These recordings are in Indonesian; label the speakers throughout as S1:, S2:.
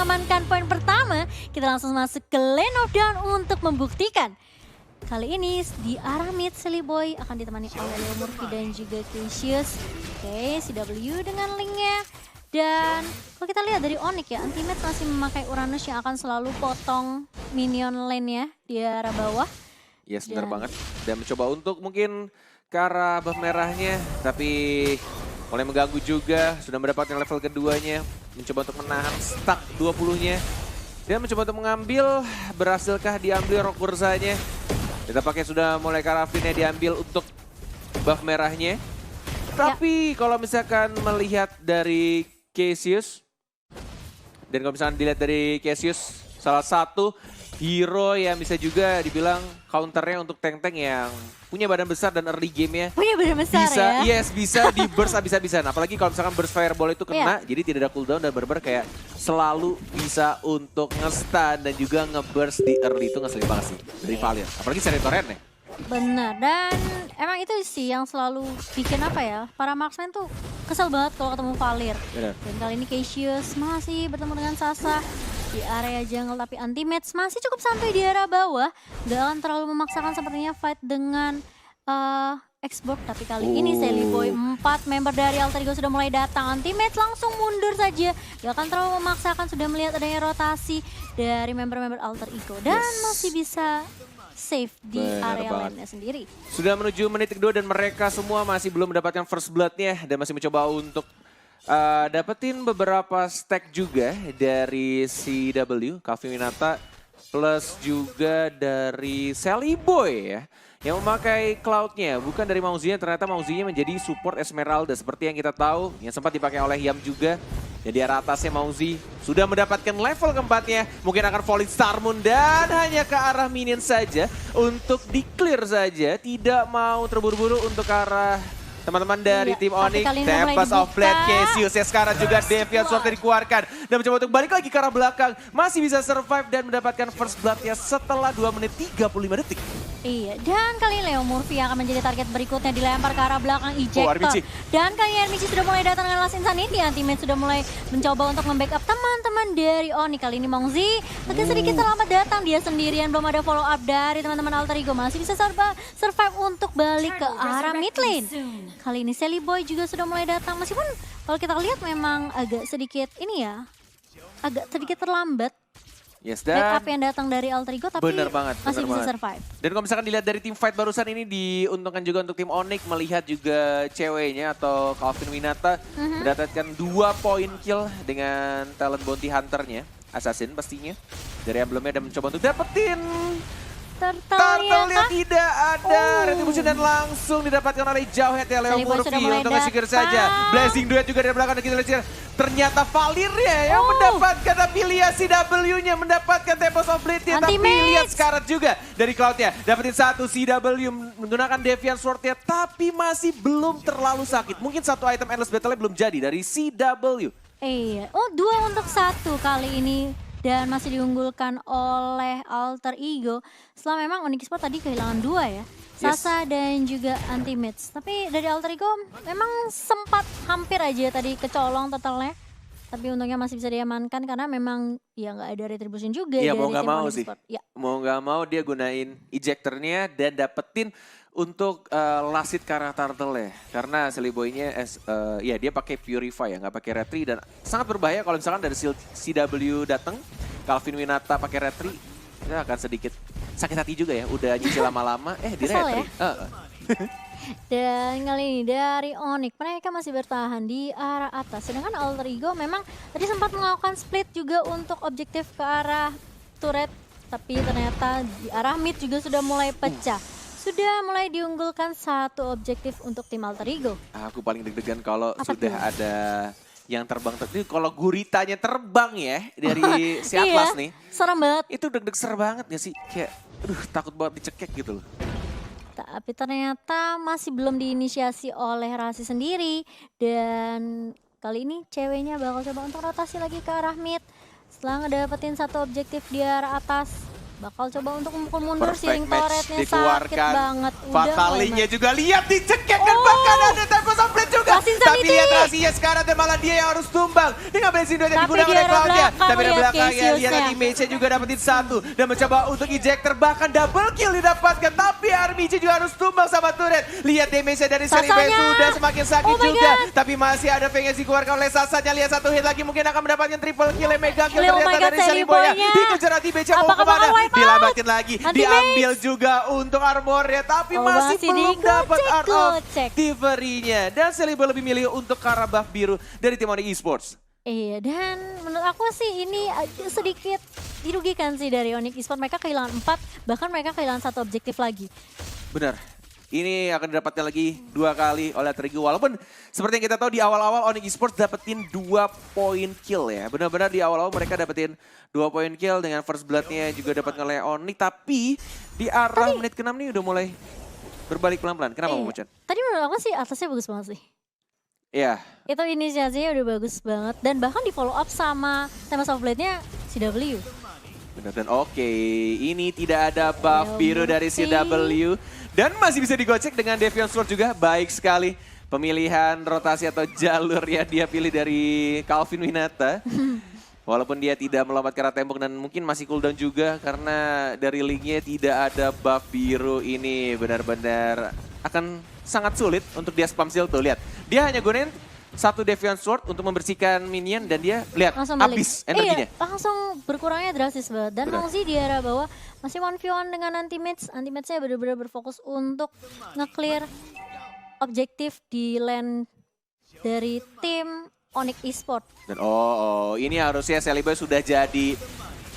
S1: Amankan poin pertama, kita langsung masuk ke lane of down untuk membuktikan. Kali ini di arah mid, Silly Boy akan ditemani oleh Leo Murphy dan juga Cassius. Oke, CW dengan linknya. Dan kalau kita lihat dari Onyx ya, Ultimate masih memakai Uranus yang akan selalu potong minion lane-nya di arah bawah.
S2: Yes, benar banget. Dan mencoba untuk mungkin ke arah buff merahnya, tapi mulai mengganggu juga. Sudah mendapatkan level keduanya, mencoba untuk menahan stuck 20-nya. Dan mencoba untuk mengambil, berhasilkah diambil rock bursanya. Kita pakai sudah mulai ke arah Finn-nya diambil untuk buff merahnya. Tapi kalau misalkan melihat dari Cassius, dan kalau misalkan dilihat dari Cassius, salah satu hero yang bisa juga dibilang counternya untuk tank-tank yang punya badan besar dan early game-nya.
S1: Punya badan besar
S2: bisa,
S1: ya?
S2: Yes, bisa di burst habis-habisan. Apalagi kalau misalkan burst fireball itu kena, jadi tidak ada cooldown dan benar-benar kayak selalu bisa untuk nge-stun dan juga nge-burst di early itu ngeselin banget sih dari Valiant. Apalagi seri torrent ya.
S1: Benar, dan emang itu sih yang selalu bikin apa ya, para marksman tuh kesel banget kalau ketemu Valir.
S2: Benar.
S1: Dan kali ini Cassius masih bertemu dengan Sasa di area jungle, tapi anti-match masih cukup sampai di area bawah. Gak akan terlalu memaksakan sepertinya fight dengan Xbox, tapi kali ini Silly Boy 4 member dari Alter Ego sudah mulai datang. Anti-match langsung mundur saja, gak akan terlalu memaksakan, sudah melihat adanya rotasi dari member-member Alter Ego. Dan masih bisa save di area lane-nya sendiri.
S2: Sudah menuju menit kedua dan mereka semua masih belum mendapatkan first blood-nya dan masih mencoba untuk dapetin beberapa stack juga dari CW, Calvin Winata, plus juga dari Silly Boy ya, yang memakai Cloud-nya, bukan dari Mauzinya. Ternyata Mauzinya menjadi support Esmeralda seperti yang kita tahu, yang sempat dipakai oleh Yam juga. Jadi arah atasnya Mauzi sudah mendapatkan level keempatnya. Mungkin akan falling Star Moon dan hanya ke arah minion saja untuk di-clear saja. Tidak mau terburu-buru untuk ke arah teman-teman dari tim Onyx. Tempest of Blade, Cassius ya, sekarang juga Deviant Sword dikeluarkan. Dan mencoba untuk balik lagi ke arah belakang. Masih bisa survive dan mendapatkan first blood-nya setelah 2 menit 35 detik.
S1: Iya, dan kali ini Leo Murphy akan menjadi target berikutnya, dilempar ke arah belakang ejector. Dan kali ini RMG sudah mulai datang dengan Last Insanity. Anti-match sudah mulai mencoba untuk membackup teman-teman dari Oni. Kali ini Mongzi agak sedikit terlambat datang, dia sendirian, belum ada follow up dari teman-teman Alter Ego. Masih bisa survive untuk balik ke arah mid lane. Kali ini Silly Boy juga sudah mulai datang, meskipun kalau kita lihat memang agak sedikit ini ya, agak sedikit terlambat.
S2: Yes, dan
S1: backup yang datang dari Alter Ego, tapi masih bisa survive.
S2: Dan kalau misalkan dilihat dari tim fight barusan ini, diuntungkan juga untuk tim Onyx melihat juga ceweknya atau Calvin Winata mendapatkan 2 poin kill dengan talent bounty hunternya, assassin pastinya, dari emblemnya, dan mencoba untuk dapetin Turtle-nya tidak ada. Retribution dan langsung didapatkan oleh Jauhead ya, Leo Murphy untuk nge-secure saja. Blazing Duet juga dari belakang, dan kita lihat ternyata Valirnya yang mendapatkan afiliasi CW-nya, mendapatkan Tempest of Blade-nya. Tapi lihat Scarlet juga dari Cloud-nya. Dapetin 1 CW menggunakan Deviant Sword-nya, tapi masih belum terlalu sakit. Mungkin 1 item Endless Battle-nya belum jadi dari CW.
S1: Iya, 2 untuk 1 kali ini. Dan masih diunggulkan oleh Alter Ego. Setelah memang Onyx Sport tadi kehilangan 2 ya. Sasa dan juga anti-match. Tapi dari Alter Ego memang sempat hampir aja tadi kecolong totalnya. Tapi untungnya masih bisa diamankan karena memang ya nggak ada retribution juga dari
S2: mau nggak
S1: tim
S2: mau
S1: Onyx
S2: sih.
S1: Sport. Ya.
S2: Mau nggak mau dia gunain ejectornya dan dapetin untuk last hit ke arah Turtle ya. Karena Silly Boy-nya ya dia pakai Purify ya, nggak pakai Retri, dan sangat berbahaya kalau misalkan dari CW datang, Calvin Winata pakai Retri, ya akan sedikit sakit hati juga ya. Udah nyicil lama-lama, di Retri.
S1: Ya? Dan kali ini dari Onyx mereka masih bertahan di arah atas. Sedangkan Alter Ego memang tadi sempat melakukan split juga untuk objektif ke arah turret. Tapi ternyata di arah mid juga sudah mulai pecah. Sudah mulai diunggulkan 1 objektif untuk tim Alter Ego.
S2: Aku paling deg-degan kalau sudah ada yang terbang. Kalau guritanya terbang ya dari si Atlas nih.
S1: Serem banget.
S2: Itu deg-deg banget gak sih? Kayak takut banget dicekek gitu loh.
S1: Tapi ternyata masih belum diinisiasi oleh Rasi sendiri. Dan kali ini ceweknya bakal coba untuk rotasi lagi ke arah mid. Setelah ngedapetin 1 objektif di arah atas. bakal coba untuk memukul mundur,
S2: Perfect
S1: Searing
S2: match
S1: turretnya sakit
S2: dikeluarkan.
S1: banget.
S2: Fatalinya juga lihat dicekek dan bahkan ada tempo split juga.
S1: Lasin
S2: Tapi
S1: Sanity.
S2: lihat Rasia sekarang dan malah dia yang harus tumbang. Dengan bensin 2 yang
S1: Tapi
S2: digunakan
S1: di
S2: oleh
S1: arah
S2: Cloud-nya.
S1: belakang
S2: Tapi di
S1: lihat
S2: belakangnya lihat
S1: Cassiusnya.
S2: teammate-nya juga dapetin 1. Dan mencoba untuk ejector bahkan double kill didapatkan. Tapi RMG juga harus tumbang sama turret. Lihat damage-nya dari Celebi
S1: Sasanya.
S2: sudah semakin sakit
S1: Oh my
S2: juga.
S1: God.
S2: Tapi masih ada Feng yang dikeluarkan oleh Sasanya. Lihat 1 hit lagi mungkin akan mendapatkan triple kill. Mega kill
S1: Oh my
S2: ternyata
S1: God,
S2: dari Celebi-nya.
S1: Celebi-nya.
S2: Dikejar anti-match mau
S1: Apakah
S2: kemana?
S1: bakal wipe out?
S2: Dilambatin lagi.
S1: Anti-match.
S2: Diambil juga untuk armornya. Tapi
S1: Oh,
S2: masih
S1: masih
S2: belum dapat art of
S1: digocek.
S2: Thievery-nya. Dan Celebi lebih milih untuk ke arah buff biru dari tim Onyx Esports.
S1: Iya, dan menurut aku sih ini agak sedikit dirugikan sih dari Onyx Esports. Mereka kehilangan 4, bahkan mereka kehilangan 1 objektif lagi.
S2: Benar. Ini akan didapatkan lagi 2 kali oleh Trigo. Walaupun seperti yang kita tahu di awal-awal Onyx Esports dapetin 2 poin kill ya. Benar-benar di awal-awal mereka dapetin 2 poin kill dengan first blood-nya juga dapat oleh Onyx. Tapi di arah menit ke-6 nih udah mulai berbalik pelan-pelan. Kenapa Momo-chan?
S1: Tadi menurut aku sih atasnya bagus banget sih.
S2: Iya.
S1: Itu inisiasinya udah bagus banget. Dan bahkan di follow up sama Tempest of Blade-nya CW.
S2: Benar dan oke, ini tidak ada buff
S1: Ya,
S2: biru dari
S1: Murphy.
S2: CW. Dan masih bisa digocek dengan Deviant Sword juga, baik sekali. Pemilihan rotasi atau jalur yang dia pilih dari Calvin Winata. Walaupun dia tidak melompat ke arah tembok dan mungkin masih cooldown juga karena dari linknya tidak ada buff biru ini. Benar-benar akan sangat sulit untuk dia spam seal tuh, lihat. Dia hanya gunain 1 Deviant Sword untuk membersihkan minion dan dia lihat
S1: Langsung balik.
S2: habis energinya.
S1: Iya, langsung berkurangnya drastis banget. Dan
S2: Benar.
S1: Mongzi di arah bawah masih 1v1 dengan anti-match. Anti-matchnya benar-benar berfokus untuk nge-clear objektif di lane dari tim Onyx Esports.
S2: Dan ini harusnya Celebi sudah jadi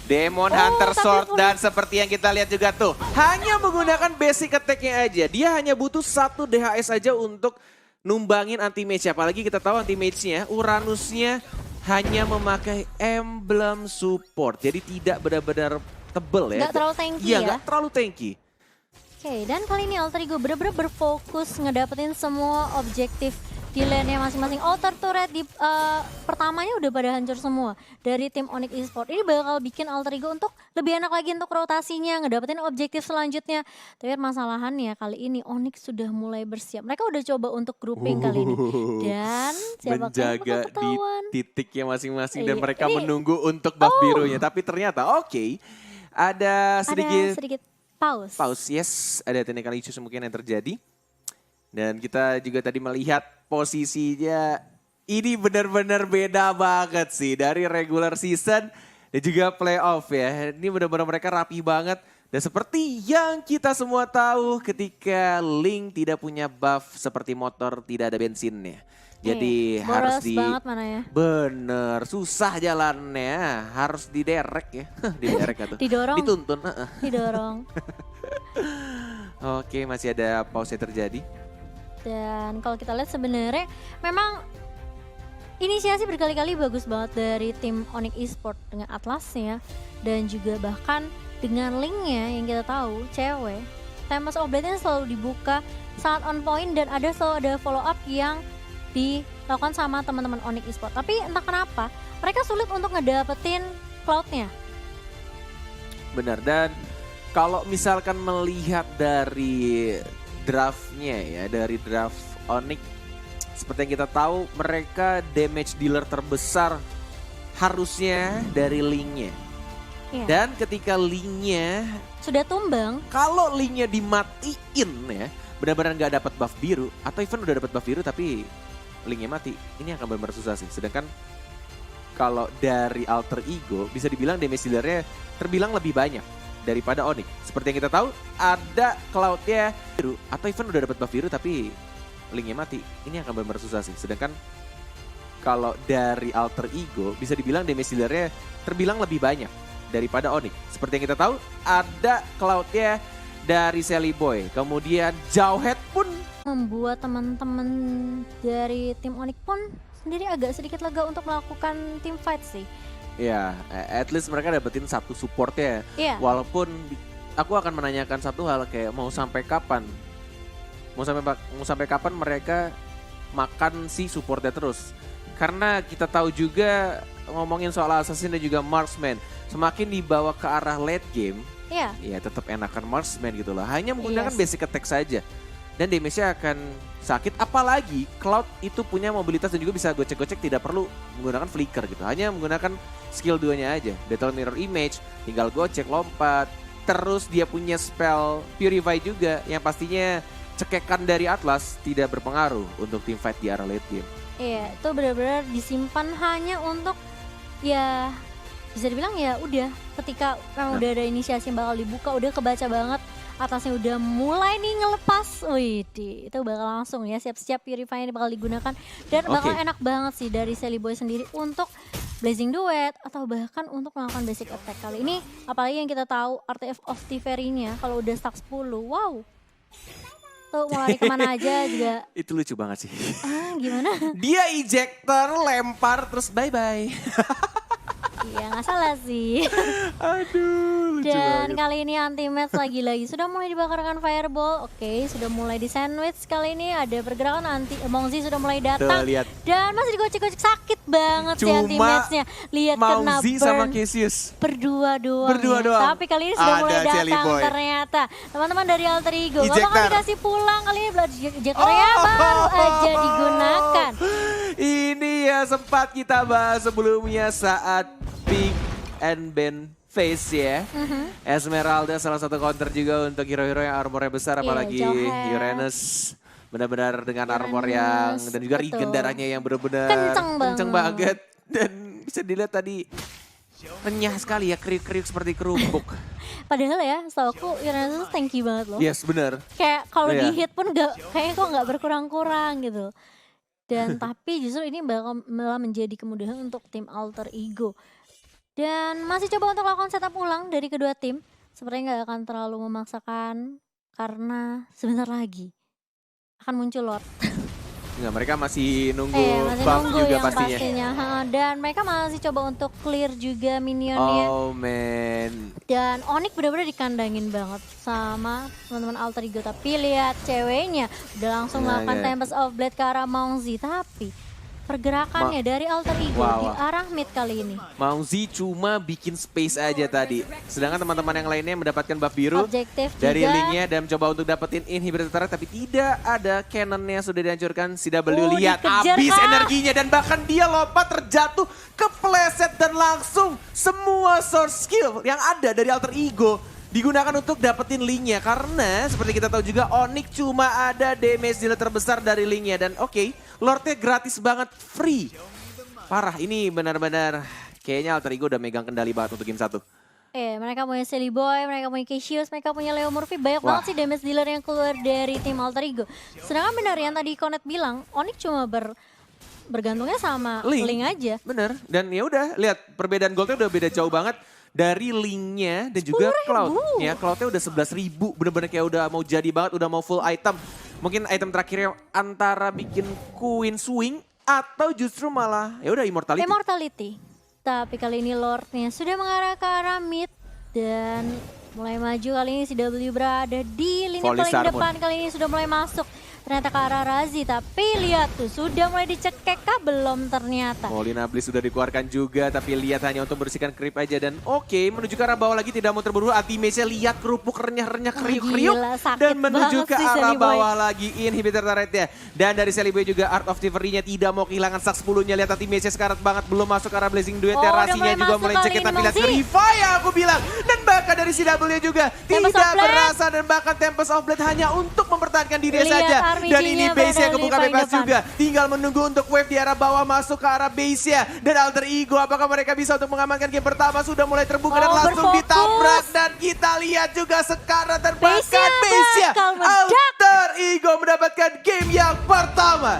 S2: Demon
S1: Oh,
S2: Hunter
S1: tapi
S2: Sword
S1: pun-
S2: dan seperti yang kita lihat juga tuh. Hanya menggunakan basic attack-nya aja. Dia hanya butuh 1 DHS aja untuk numbangin anti-mage. Apalagi kita tahu anti-mage-nya, Uranusnya hanya memakai emblem support. Jadi tidak benar-benar tebel ya.
S1: Nggak terlalu tanky
S2: Iya,
S1: ya.
S2: nggak terlalu tanky.
S1: Oke, dan kali ini Alter Ego benar-benar berfokus ngedapetin semua objektif di lane-nya masing-masing. Outer turret di pertamanya udah pada hancur semua dari tim Onyx Esports. Ini bakal bikin Alter Ego untuk lebih enak lagi untuk rotasinya, ngedapetin objektif selanjutnya. Tapi masalahannya kali ini Onyx sudah mulai bersiap. Mereka udah coba untuk grouping kali ini. Dan siapakah yang
S2: Menjaga
S1: bakal
S2: di
S1: ketahuan?
S2: titiknya masing-masing dan
S1: Iya,
S2: mereka
S1: ini-
S2: menunggu untuk buff birunya. Tapi ternyata ada sedikit
S1: Ada sedikit pause.
S2: pause, yes, ada technical issues mungkin yang terjadi. Dan kita juga tadi melihat posisinya ini benar-benar beda banget sih dari regular season dan juga playoff ya. Ini benar-benar mereka rapi banget. Dan seperti yang kita semua tahu ketika Link tidak punya buff seperti motor tidak ada bensinnya. Jadi harus
S1: boros banget mana ya.
S2: Bener, susah jalannya, harus diderek ya. Diderek atau
S1: Didorong.
S2: dituntun.
S1: Didorong.
S2: Oke, masih ada pause yang terjadi.
S1: Dan kalau kita lihat sebenarnya memang inisiasi berkali-kali bagus banget dari tim Onyx Esports dengan Atlasnya dan juga bahkan dengan linknya yang kita tahu cewek. Tempest of Blade-nya selalu dibuka sangat on point dan selalu ada follow up yang dilakukan sama teman-teman Onyx Esports. Tapi entah kenapa mereka sulit untuk ngedapetin Cloud-nya.
S2: Benar, dan kalau misalkan melihat dari draftnya ya, dari draft Onyx, seperti yang kita tahu mereka damage dealer terbesar harusnya dari linknya.
S1: Iya.
S2: Dan ketika linknya,
S1: Sudah tumbang,
S2: kalau linknya dimatiin ya, benar-benar nggak dapat buff biru, atau even udah dapat buff biru tapi linknya mati, ini akan benar-benar susah sih. Sedangkan kalau dari Alter Ego bisa dibilang damage dealernya terbilang lebih banyak daripada Onyx. Seperti yang kita tahu ada Cloud-nya biru, atau even udah dapat buff biru tapi linknya mati, ini akan benar-benar susah sih. Sedangkan kalau dari Alter Ego bisa dibilang damage dealernya terbilang lebih banyak daripada Onyx. Seperti yang kita tahu ada Cloud-nya dari Sally Boy, kemudian Jawhead pun
S1: membuat teman-teman dari tim Onyx pun sendiri agak sedikit lega untuk melakukan team fight sih.
S2: ya, at least mereka dapetin 1 supportnya.
S1: Iya.
S2: Walaupun aku akan menanyakan satu hal, kayak mau sampai kapan? Mau sampai kapan mereka makan si supportnya terus? Karena kita tahu juga ngomongin soal assassin dan juga marksman, semakin dibawa ke arah late game,
S1: Iya.
S2: ya tetap enakan marksman gitu loh. Hanya menggunakan
S1: Yes.
S2: basic attack saja. Dan damage-nya akan sakit, apalagi Cloud itu punya mobilitas dan juga bisa gocek-gocek, tidak perlu menggunakan flicker gitu. Hanya menggunakan skill 2-nya aja. Battle Mirror Image, tinggal gocek, lompat. Terus dia punya spell Purify juga yang pastinya cekekan dari Atlas tidak berpengaruh untuk team fight di arah late game.
S1: Iya, itu benar-benar disimpan hanya untuk ya bisa dibilang ya udah ketika memang udah ada inisiasi yang bakal dibuka, udah kebaca banget atasnya udah mulai nih ngelepas. Wih, itu bakal langsung ya siap-siap Purify ini bakal digunakan dan bakal enak banget sih dari Sally Boy sendiri untuk Blazing Duet atau bahkan untuk melakukan basic attack kali ini. Apalagi yang kita tahu Artifact of Tiferi-nya kalau udah stack 10. Wow. Tuh mau lari kemana aja juga.
S2: Itu lucu banget sih.
S1: Gimana?
S2: Dia ejector, lempar, terus bye-bye.
S1: Iya nggak salah sih.
S2: Aduh, lucu
S1: Dan
S2: banget.
S1: kali ini anti-match lagi-lagi sudah mulai dibakarkan fireball. Oke, sudah mulai di sandwich. Kali ini ada pergerakan Mongzi sudah mulai datang.
S2: Tuh, lihat.
S1: Dan masih digocek-gocek, sakit banget sih anti-matchnya. Lihat kena
S2: Mauzi sama
S1: burn.
S2: Cassius.
S1: Berdua doang.
S2: Berdua
S1: ya.
S2: doang.
S1: Tapi kali ini sudah
S2: Ada
S1: mulai
S2: Sally
S1: datang
S2: Boy.
S1: ternyata. Teman-teman dari Alter Ego. Gak bakal
S2: Ejector.
S1: dikasih pulang kali ini. Ejectornya baru aja digunakan.
S2: Ini ya sempat kita bahas sebelumnya saat Pick and Ben face ya. Esmeralda salah satu counter juga untuk hero-hero yang armornya besar,
S1: Iya,
S2: apalagi
S1: Jawhead.
S2: Uranus. Benar-benar dengan armor yang dan juga
S1: betul.
S2: regen darahnya yang benar-benar
S1: Kenceng
S2: banget. Dan bisa dilihat tadi renyah sekali ya, kriuk-kriuk seperti kerupuk.
S1: Padahal ya, setahu aku Uranus tanky banget loh.
S2: Yes, benar.
S1: Kayak kalau
S2: Iya.
S1: di hit pun kayaknya kok nggak berkurang-kurang gitu. Dan tapi justru ini bakal malah menjadi kemudahan untuk tim Alter Ego. Dan masih coba untuk lakukan setup ulang dari kedua tim. Sepertinya nggak akan terlalu memaksakan karena sebentar lagi akan muncul Lord.
S2: Nggak, mereka masih nunggu
S1: Masih
S2: bang
S1: nunggu
S2: juga
S1: yang
S2: pastinya.
S1: Ha, dan mereka masih coba untuk clear juga minionnya.
S2: Oh man.
S1: Dan Onyx benar-benar dikandangin banget sama teman-teman Alter Ego. Tapi lihat ceweknya udah langsung
S2: Nah,
S1: melakukan
S2: ya.
S1: Tempest of Blade ke arah Mongzi. Tapi pergerakannya dari Alter Ego
S2: Wow.
S1: di arah mid kali ini.
S2: Mauzi cuma bikin space aja tadi. Sedangkan teman-teman yang lainnya mendapatkan buff biru
S1: Objektif
S2: dari
S1: juga.
S2: linknya dan mencoba untuk dapetin inhibitor turret, tapi tidak ada cannonnya sudah dihancurkan. CW lihat
S1: dikejar,
S2: habis
S1: Kak.
S2: energinya dan bahkan dia lompat terjatuh kepleset dan langsung semua source skill yang ada dari Alter Ego digunakan untuk dapetin linknya, karena seperti kita tahu juga Onyx cuma ada damage dealer terbesar dari linknya dan oke, Lordnya gratis banget, free. Parah, ini benar-benar kayaknya Alter Ego udah megang kendali banget untuk game 1.
S1: Mereka punya Sally Boy, mereka punya Cassius, mereka punya Leo Murphy. Banyak
S2: Wah.
S1: banget sih damage dealer yang keluar dari tim Alter Ego. Sedangkan benar yang tadi Konet bilang, Onyx cuma bergantungnya sama Link aja.
S2: Bener, dan ya udah lihat perbedaan goldnya udah beda jauh banget. Dari linknya dan juga Cloud. Ya, Cloudnya udah 11.000, bener-bener kayak udah mau jadi banget, udah mau full item. Mungkin item terakhirnya antara bikin Queen Swing atau justru malah ya udah Immortality.
S1: Immortality. Tapi kali ini Lordnya sudah mengarah ke arah mid dan mulai maju. Kali ini CW berada di lini
S2: Volley
S1: paling
S2: Sarmun.
S1: depan. Kali ini sudah mulai masuk ternyata ke arah Razi. Tapi lihat tuh sudah mulai dicekek kah? Belum ternyata.
S2: Molina Bliss sudah dikeluarkan juga, tapi lihat hanya untuk bersihkan creep aja dan oke, menuju ke arah bawah lagi, tidak mau terburu. Ultimate-nya lihat kerupuk renyah-renyah kriuk-kriuk
S1: gila, sakit
S2: dan menuju
S1: banget
S2: ke
S1: sih
S2: arah
S1: Sally Boy.
S2: bawah lagi inhibitor turretnya. Dan dari Sally Boy juga Art of Tiferi-nya tidak mau kehilangan sak 10-nya. Lihat ultimate-nya sekarat banget, belum masuk ke arah Blazing Duet-nya.
S1: Oh, udah
S2: Rasinya
S1: mulai
S2: juga
S1: masuk
S2: mulai
S1: kali
S2: cekit,
S1: ini,
S2: tapi lihat
S1: Mongzi.
S2: Riva ya aku bilang. Dan bahkan dari CW juga
S1: Tempest
S2: tidak
S1: of Blade.
S2: berasa dan bahkan Tempest of Blade hanya untuk mempertahankan dirinya
S1: Lihat
S2: saja. Dan
S1: RPG-nya
S2: ini base-nya
S1: berada di
S2: kebuka
S1: paling
S2: bebas
S1: depan.
S2: juga. Tinggal menunggu untuk wave di arah bawah masuk ke arah base-nya. Dan Alter Ego apakah mereka bisa untuk mengamankan game pertama, sudah mulai terbuka dan
S1: Oh,
S2: langsung
S1: berfokus.
S2: ditabrak. Dan kita lihat juga sekarang terbakar
S1: Base-nya
S2: base-nya.
S1: bakal meledak.
S2: Alter Ego mendapatkan game yang pertama.